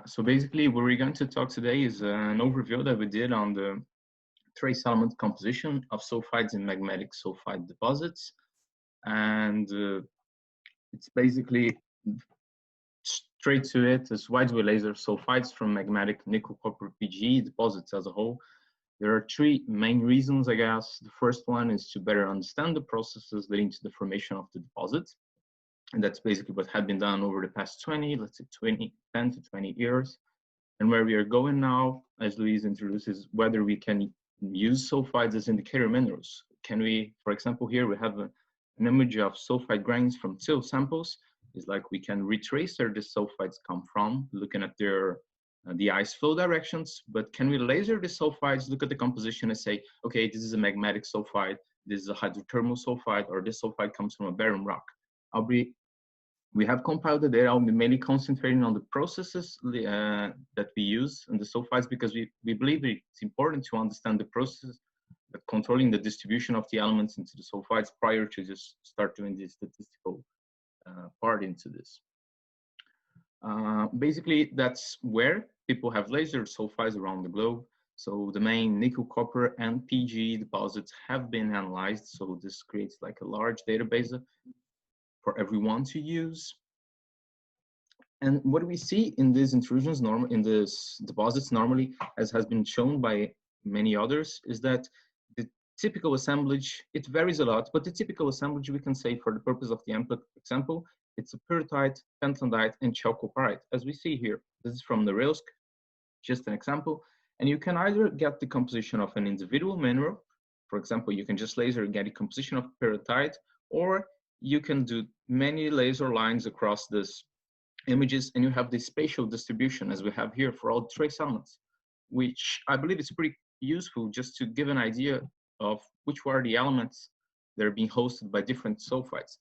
So basically what we're going to talk today is an overview that we did on the trace element composition of sulfides in magmatic sulfide deposits. And it's basically straight to it as wide-way laser sulfides from magmatic Ni-Cu-PGE deposits as a whole. There are three main reasons, I guess. The first one is to better understand the processes leading to the formation of the deposit. And that's basically what had been done over the past 10 to 20 years. And where we are going now, as Luis introduces, whether we can use sulfides as indicator minerals. Can we, for example, here we have an image of sulfide grains from till samples. It's like we can retrace where the sulfides come from, looking at their the ice flow directions, but can we laser the sulfides, look at the composition and say, okay, this is a magmatic sulfide, this is a hydrothermal sulfide, or this sulfide comes from a barren rock. We have compiled the data. I'll be mainly concentrating on the processes that we use in the sulfides because we believe it's important to understand the process that controlling the distribution of the elements into the sulfides prior to just start doing the statistical part into this. Basically, that's where people have lasered sulfides around the globe. So the main nickel, copper, and PGE deposits have been analyzed. So this creates like a large database for everyone to use. And what we see in these intrusions, in these deposits normally, as has been shown by many others, is that the typical assemblage, it varies a lot, but the typical assemblage we can say for the purpose of the example, it's a Pyrrhotite, Pentlandte, and Chalcopyrite, as we see here. This is from the Railsk, just an example. And you can either get the composition of an individual mineral. For example, you can just laser and get the composition of Pyrrhotite, or you can do many laser lines across this images, and you have the spatial distribution as we have here for all trace elements, which I believe is pretty useful just to give an idea of which were the elements that are being hosted by different sulfides.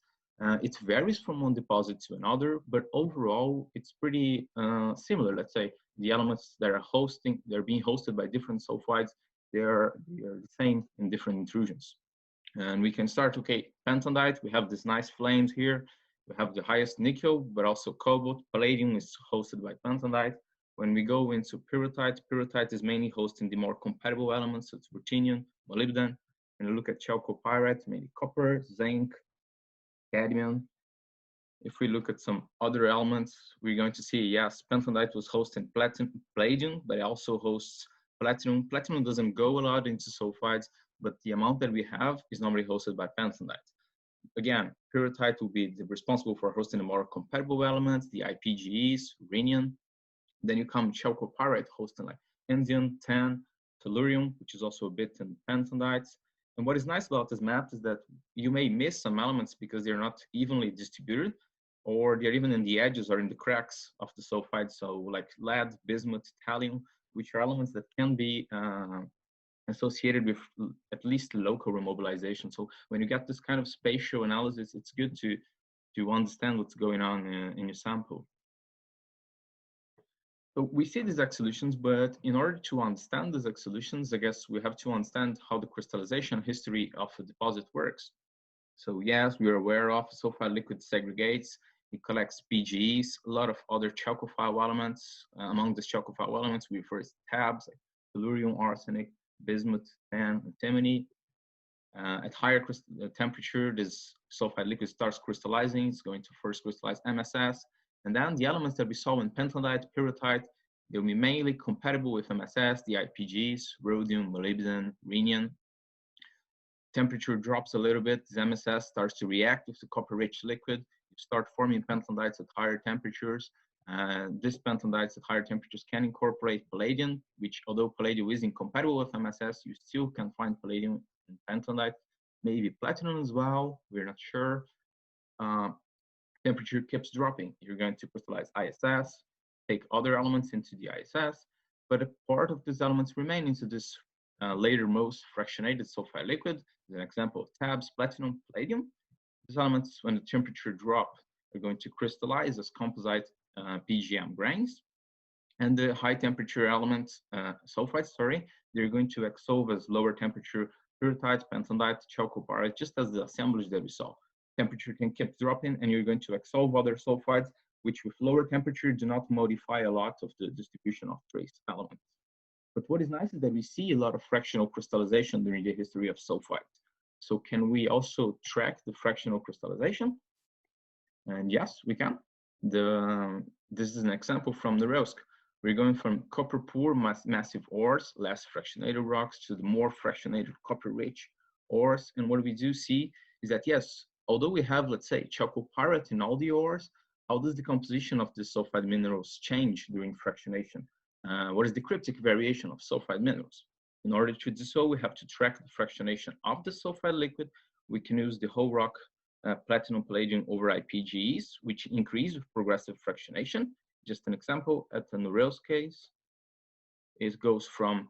It varies from one deposit to another, but overall it's pretty similar. Let's say the elements that are being hosted by different sulfides, they are the same in different intrusions. And we can start, okay, Pentlandte, we have these nice flames here. We have the highest nickel, but also cobalt. Palladium is hosted by Pentlandte. When we go into Pyrrhotite, Pyrrhotite is mainly hosting the more compatible elements, so it's ruthenium, molybdenum. And we look at Chalcopyrite, mainly copper, zinc, cadmium. If we look at some other elements, we're going to see, yes, Pentlandte was hosting palladium, but it also hosts platinum. Platinum doesn't go a lot into sulfides, but the amount that we have is normally hosted by Pentlandte. Again, Pyrrhotite will be responsible for hosting the more compatible elements, the IPGEs, rhenium. Then you come Chalcopyrite hosting like indium, tin, tellurium, which is also a bit in Pentlandte. And what is nice about this map is that you may miss some elements because they're not evenly distributed, or they're even in the edges or in the cracks of the sulfide. So like lead, bismuth, thallium, which are elements that can be associated with at least local remobilization. So when you get this kind of spatial analysis, it's good to understand what's going on in your sample. So we see these solutions, but in order to understand these solutions, I guess we have to understand how the crystallization history of a deposit works. So yes, we are aware of sulfide liquid segregates. It collects PGEs, a lot of other chalcophile elements. Among the chalcophile elements, we refer to tabs, like tellurium, arsenic, bismuth, tin, antimony. At higher temperature, this sulfide liquid starts crystallizing. It's going to first crystallize MSS. And then the elements that we saw in Pentlandte, Pyrrhotite, they'll be mainly compatible with MSS, the IPGs, rhodium, molybdenum, rhenium. Temperature drops a little bit. This MSS starts to react with the copper-rich liquid. You start forming Pentlandtites at higher temperatures. This Pentlandtites at higher temperatures can incorporate palladium, which although palladium is incompatible with MSS, you still can find palladium in Pentlandte. Maybe platinum as well, we're not sure. Temperature keeps dropping. You're going to crystallize ISS, take other elements into the ISS, but a part of these elements remain into this later most fractionated sulfide liquid. As an example of tabs, platinum, palladium. These elements, when the temperature drop, are going to crystallize as composite PGM grains. And the high temperature elements, sulfides, they're going to exsolve as lower temperature Pyrrhotite, Pentlandte, Chalcopyrite, just as the assemblage that we saw. Temperature can keep dropping and you're going to exsolve other sulfides which with lower temperature do not modify a lot of the distribution of trace elements. But what is nice is that we see a lot of fractional crystallization during the history of sulfides. So can we also track the fractional crystallization? And yes, we can. This is an example from the Norilsk. We're going from copper poor massive ores, less fractionated rocks, to the more fractionated copper rich ores. And what we do see is that, yes, although we have, let's say, chalcopyrite in all the ores, how does the composition of the sulfide minerals change during fractionation? What is the cryptic variation of sulfide minerals? In order to do so, we have to track the fractionation of the sulfide liquid. We can use the whole rock platinum palladium over IPGEs, which increase with progressive fractionation. Just an example, at the Norilsk case, it goes from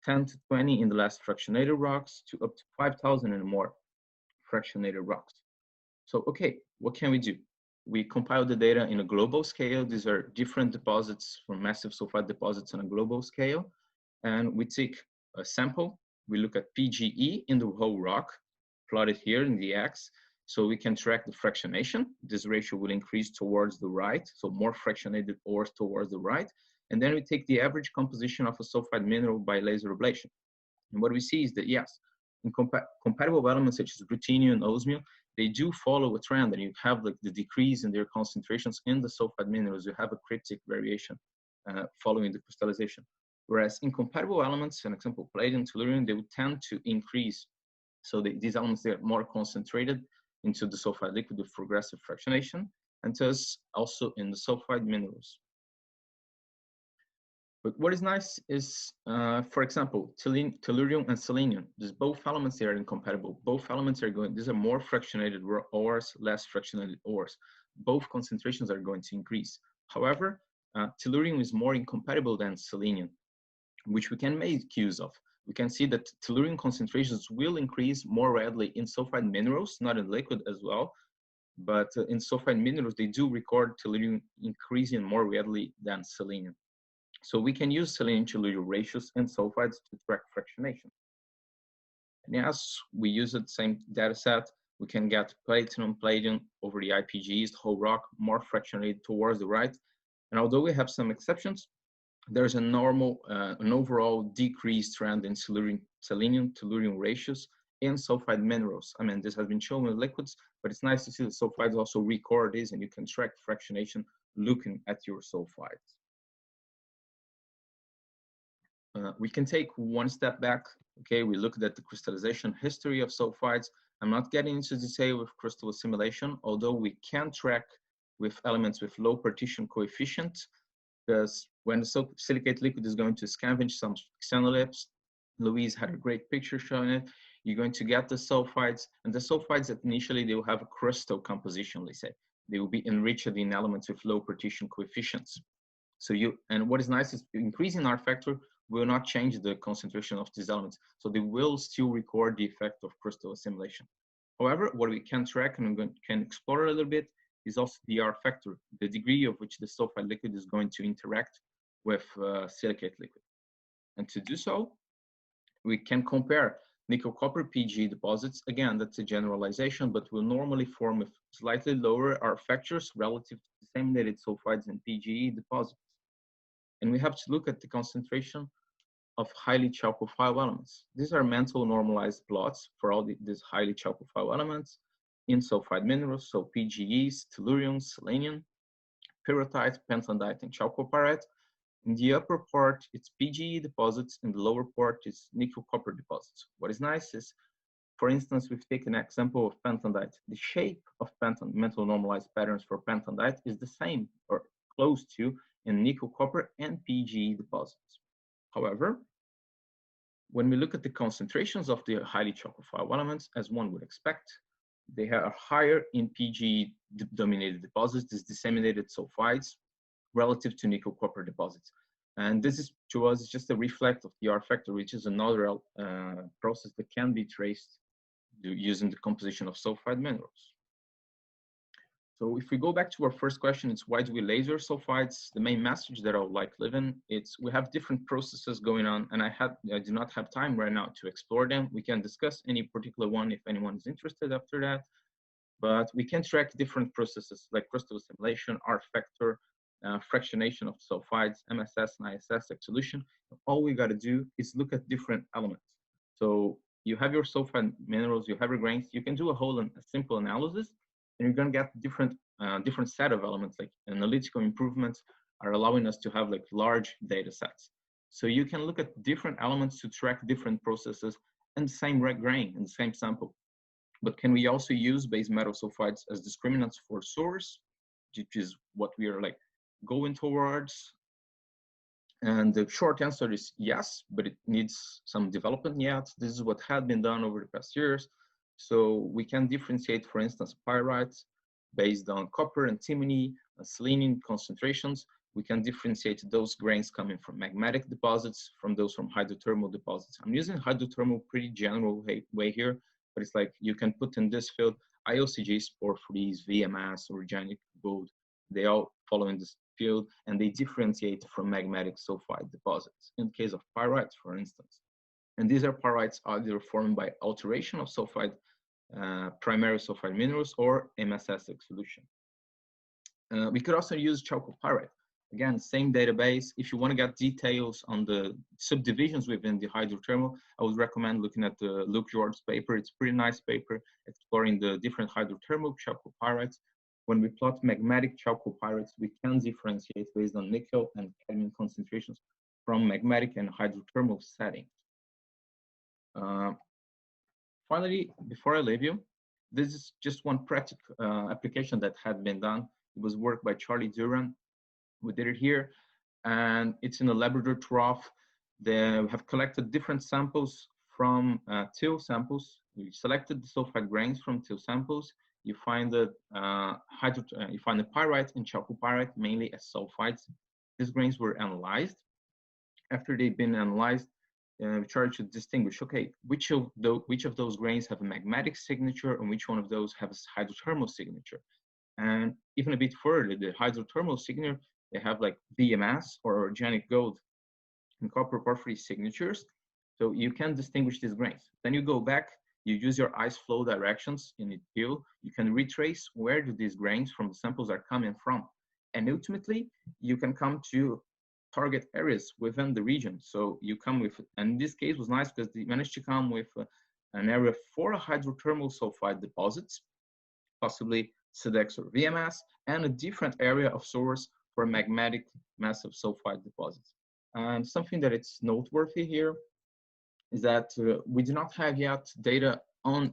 10 to 20 in the last fractionated rocks to up to 5,000 and more fractionated rocks. So, okay, what can we do? We compile the data in a global scale. These are different deposits from massive sulfide deposits on a global scale. And we take a sample. We look at PGE in the whole rock, plotted here in the X. So we can track the fractionation. This ratio will increase towards the right. So more fractionated ores towards the right. And then we take the average composition of a sulfide mineral by laser ablation. And what we see is that, yes, in compatible elements such as ruthenium and osmium, they do follow a trend, and you have like the decrease in their concentrations in the sulfide minerals. You have a cryptic variation following the crystallization. Whereas incompatible elements, an example, palladium, tellurium, they would tend to increase. So these elements, they are more concentrated into the sulfide liquid with progressive fractionation, and thus also in the sulfide minerals. But what is nice is, for example, tellurium and selenium. These both elements, they are incompatible. Both elements are going, these are more fractionated ores, less fractionated ores. Both concentrations are going to increase. However, tellurium is more incompatible than selenium, which we can make use of. We can see that tellurium concentrations will increase more readily in sulfide minerals, not in liquid as well. But in sulfide minerals, they do record tellurium increasing more readily than selenium. So we can use selenium-tellurium ratios and sulfides to track fractionation. And yes, we use the same data set. We can get platinum, palladium over the IPGEs, the whole rock, more fractionated towards the right. And although we have some exceptions, there's an overall decreased trend in selenium-tellurium ratios in sulfide minerals. I mean, this has been shown in liquids, but it's nice to see the sulfides also record this, and you can track fractionation looking at your sulfides. We can take one step back. Okay, we looked at the crystallization history of sulfides. I'm not getting into detail with crystal assimilation, although we can track with elements with low partition coefficient, because when the silicate liquid is going to scavenge some xenoliths, Louise had a great picture showing it, you're going to get the sulfides, and the sulfides that initially they will have a crystal composition, let's say. They will be enriched in elements with low partition coefficients. So and what is nice is increasing R factor will not change the concentration of these elements. So they will still record the effect of crystal assimilation. However, what we can track and can explore a little bit is also the R factor, the degree of which the sulfide liquid is going to interact with silicate liquid. And to do so, we can compare Ni-Cu-Copper-PGE deposits. Again, that's a generalization, but will normally form with slightly lower R factors relative to disseminated sulfides and PGE deposits. And we have to look at the concentration of highly chalcophile elements. These are mental normalized plots for all these highly chalcophile elements in sulfide minerals, so PGEs, tellurium, selenium, pyrrhotite, pentlandte, and chalcopyrite. In the upper part, it's PGE deposits. In the lower part, it's nickel-copper deposits. What is nice is, for instance, we've taken an example of pentlandite. The shape of mental normalized patterns for pentlandite is the same or close to in nickel-copper and PGE deposits. However, when we look at the concentrations of the highly chalcophile elements, as one would expect, they are higher in PGE-dominated deposits, these disseminated sulfides, relative to nickel-copper deposits. And this is, to us, just a reflect of the R factor, which is another process that can be traced using the composition of sulfide minerals. So if we go back to our first question, it's why do we laser sulfides? The main message that I would like to live in, it's we have different processes going on, and I do not have time right now to explore them. We can discuss any particular one if anyone is interested after that. but we can track different processes like crystal assimilation, R factor, fractionation of sulfides, MSS and ISS solution. All we got to do is look at different elements. So you have your sulfide minerals, you have your grains, you can do a simple analysis, and you're going to get different set of elements. Like analytical improvements are allowing us to have like large data sets. So you can look at different elements to track different processes in the same grain, in the same sample. But can we also use base metal sulfides as discriminants for source, which is what we are like going towards? And the short answer is yes, but it needs some development yet. This is what had been done over the past years. So we can differentiate, for instance, pyrites based on copper, antimony, and selenium concentrations. We can differentiate those grains coming from magmatic deposits from those from hydrothermal deposits. I'm using hydrothermal pretty general way here, but it's like you can put in this field IOCGs, porphyries, VMS, organic gold. They all follow in this field, and they differentiate from magmatic sulfide deposits. In the case of pyrites, for instance, and these are pyrites either formed by alteration of sulfide, primary sulfide minerals, or MSS solution. We could also use chalcopyrite. Again, same database. If you want to get details on the subdivisions within the hydrothermal, I would recommend looking at the Luke George's paper. It's a pretty nice paper exploring the different hydrothermal chalcopyrites. When we plot magmatic chalcopyrites, we can differentiate based on nickel and cadmium concentrations from magmatic and hydrothermal settings. Finally, before I leave you, this is just one practical application that had been done. It was work by Charlie Duran. We did it here, and it's in a Labrador trough. They have collected different samples from till samples. We selected the sulfide grains from till samples. You find the pyrite and chalcopyrite mainly as sulfides. These grains were analyzed. After they've been analyzed, we tried to distinguish, okay, which of those grains have a magmatic signature and which one of those have a hydrothermal signature. And even a bit further, the hydrothermal signature, they have like VMS or organic gold and copper porphyry signatures. So you can distinguish these grains. Then you go back, you use your ice flow directions in the field. You can retrace where do these grains from the samples are coming from. And ultimately, you can come to target areas within the region. So you come with, and in this case was nice because they managed to come with an area for hydrothermal sulfide deposits, possibly SEDEX or VMS, and a different area of source for magmatic massive sulfide deposits. And something that it's noteworthy here is that we do not have yet data on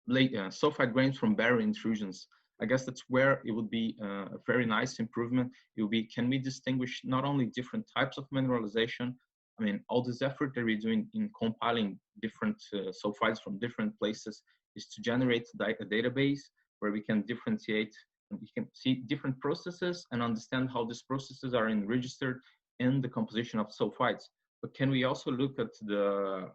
sulfide grains from barrier intrusions. I guess that's where it would be a very nice improvement. It would be, can we distinguish not only different types of mineralization? I mean, all this effort that we're doing in compiling different sulfides from different places is to generate a database where we can differentiate, and we can see different processes and understand how these processes are registered in the composition of sulfides. But can we also look at the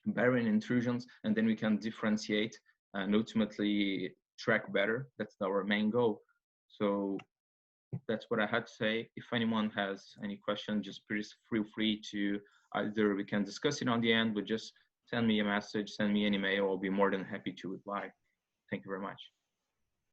barrier intrusions, and then we can differentiate and ultimately track better? That's our main goal. So that's what I had to say. If anyone has any questions, just please feel free to either we can discuss it on the end, but just send me a message, send me an email. I'll be more than happy to reply. Thank you very much.